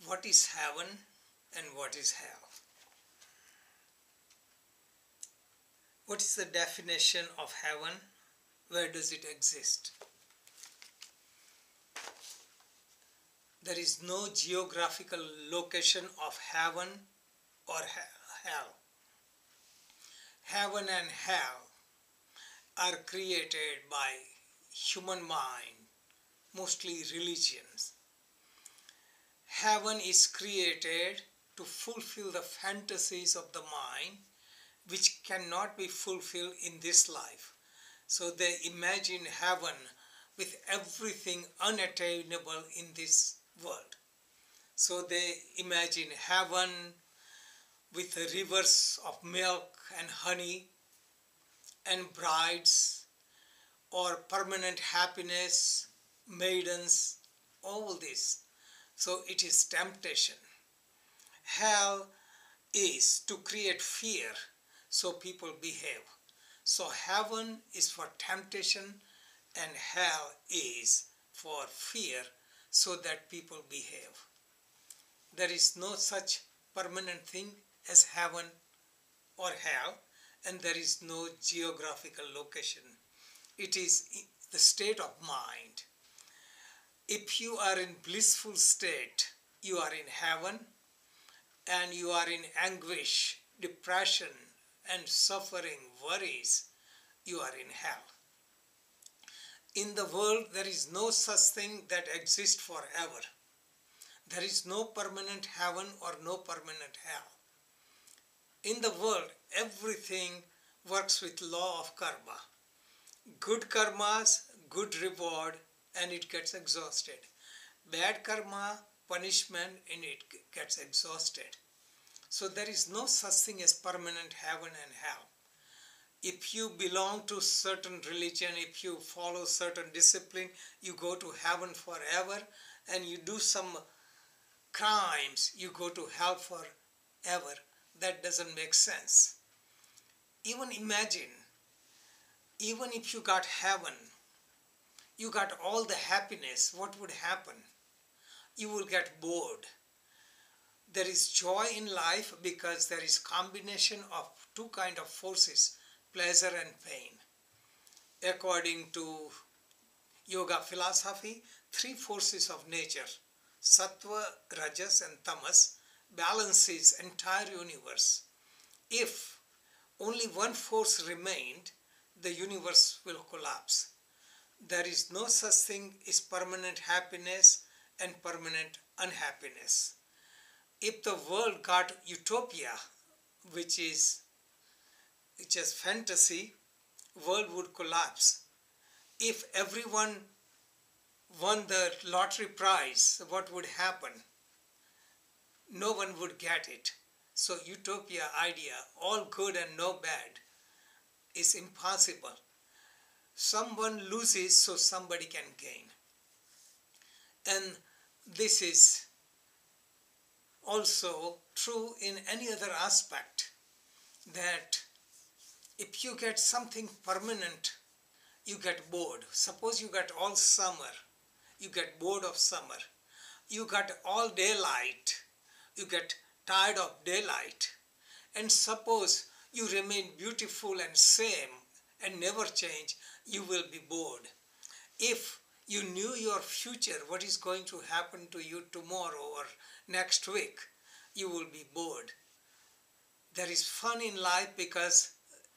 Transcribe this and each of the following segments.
What is heaven and what is hell? What is the definition of heaven? Where does it exist? There is no geographical location of heaven or hell. Heaven and hell are created by human mind, mostly religions. Heaven is created to fulfill the fantasies of the mind, which cannot be fulfilled in this life. So they imagine heaven with everything unattainable in this world. So they imagine heaven with rivers of milk and honey and brides, or permanent happiness, maidens, all this. So it is temptation. Hell is to create fear so people behave. So heaven is for temptation and hell is for fear so that people behave. There is no such permanent thing as heaven or hell, and there is no geographical location. It is the state of mind. If you are in blissful state, you are in heaven, and you are in anguish, depression, and suffering, worries, you are in hell. In the world, there is no such thing that exists forever. There is no permanent heaven or no permanent hell. In the world, everything works with law of karma. Good karmas, good reward, and it gets exhausted. Bad karma, punishment, and it gets exhausted. So there is no such thing as permanent heaven and hell. If you belong to certain religion, if you follow certain discipline, you go to heaven forever, and you do some crimes, you go to hell forever. That doesn't make sense. Even imagine, even if you got heaven, you got all the happiness, what would happen? You will get bored. There is joy in life because there is combination of two kinds of forces, pleasure and pain. According to yoga philosophy, three forces of nature, sattva, rajas and tamas, balances entire universe. If only one force remained, the universe will collapse. There is no such thing as permanent happiness and permanent unhappiness. If the world got utopia, which is just fantasy, world would collapse. If everyone won the lottery prize, what would happen? No one would get it. So utopia idea, all good and no bad, is impossible. Someone loses so somebody can gain. And this is also true in any other aspect, that if you get something permanent, you get bored. Suppose you got all summer, you get bored of summer. You got all daylight, you get tired of daylight. And suppose you remain beautiful and same and never change, you will be bored. If you knew your future, what is going to happen to you tomorrow or next week, you will be bored. There is fun in life because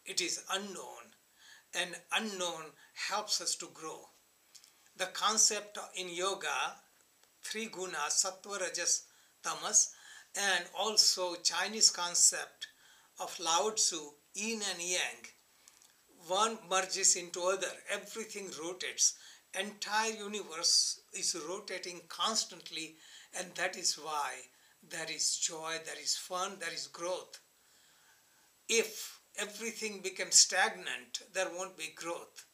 it is unknown, and unknown helps us to grow. The concept in yoga, three gunas, sattva, rajas, tamas, and also Chinese concept of Lao Tzu, yin and yang. One merges into other, everything rotates. Entire universe is rotating constantly, and that is why there is joy, there is fun, there is growth. If everything becomes stagnant, there won't be growth.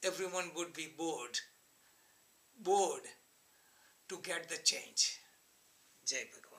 Everyone would be bored to get the change. Jai Bhagavan.